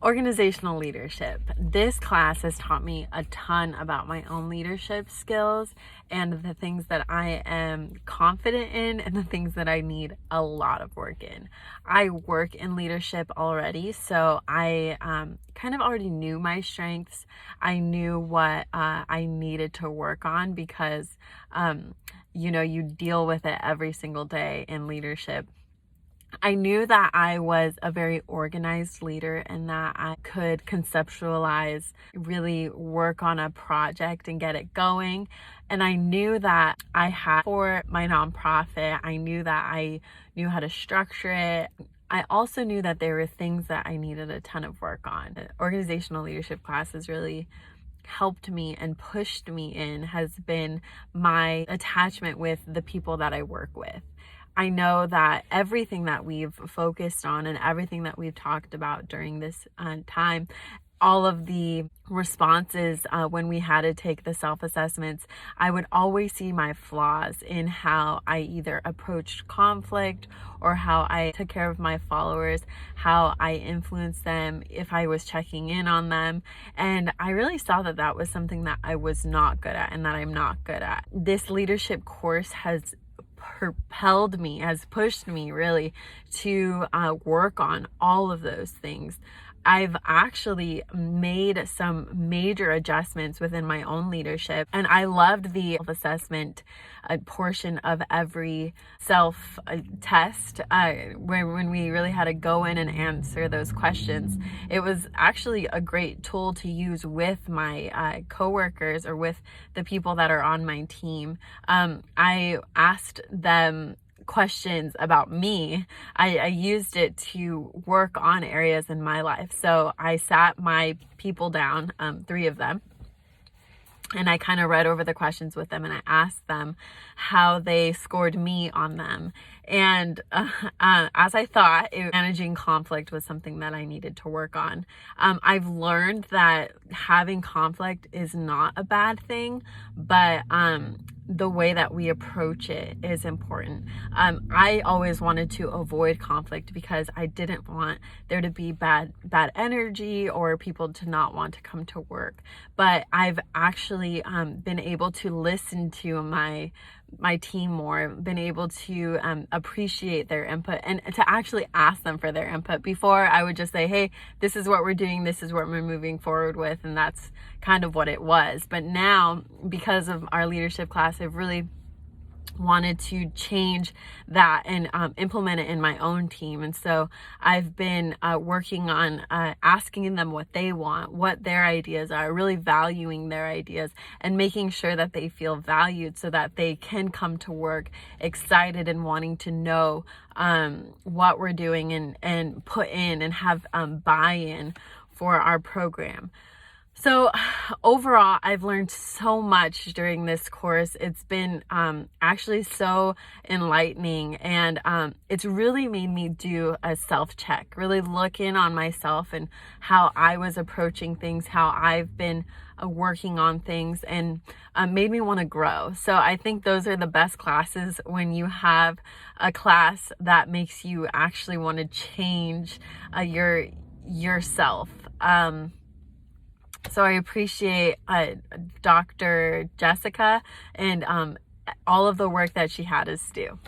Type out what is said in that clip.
Organizational leadership. This class has taught me a ton about my own leadership skills and the things that I am confident in and the things that I need a lot of work in. I work in leadership already, so I kind of already knew my strengths. I knew what I needed to work on because, you deal with it every single day in leadership. I knew that I was a very organized leader and that I could conceptualize, really work on a project and get it going. And I knew that I had for my nonprofit, I knew that I knew how to structure it. I also knew that there were things that I needed a ton of work on. The organizational leadership classes really helped me and pushed me in has been my attachment with the people that I work with. I know that everything that we've focused on and everything that we've talked about during this time, all of the responses when we had to take the self-assessments, I would always see my flaws in how I either approached conflict or how I took care of my followers, how I influenced them, if I was checking in on them. And I really saw that that was something that I was not good at and that I'm not good at. This leadership course has pushed me really to work on all of those things. I've actually made some major adjustments within my own leadership, and I loved the self-assessment portion of every self-test when we really had to go in and answer those questions. It was actually a great tool to use with my coworkers or with the people that are on my team. I asked them questions about me. I used it to work on areas in my life. So I sat my people down, 3 of them, and I kind of read over the questions with them and I asked them how they scored me on them. And as I thought, managing conflict was something that I needed to work on. I've learned that having conflict is not a bad thing, but the way that we approach it is important. I always wanted to avoid conflict because I didn't want there to be bad energy or people to not want to come to work. But I've actually been able to listen to my team more, been able to appreciate their input and to actually ask them for their input. Before, I would just say, hey, this is what we're doing, this is what we're moving forward with, and that's kind of what it was. But now, because of our leadership class, I've really wanted to change that and implement it in my own team. And so I've been working on asking them what they want, what their ideas are, really valuing their ideas and making sure that they feel valued so that they can come to work excited and wanting to know what we're doing and put in and have buy-in for our program. So overall, I've learned so much during this course. It's been actually so enlightening, and it's really made me do a self-check, really look in on myself and how I was approaching things, how I've been working on things, and made me want to grow. So I think those are the best classes, when you have a class that makes you actually want to change yourself. So I appreciate Dr. Jessica and all of the work that she had us do.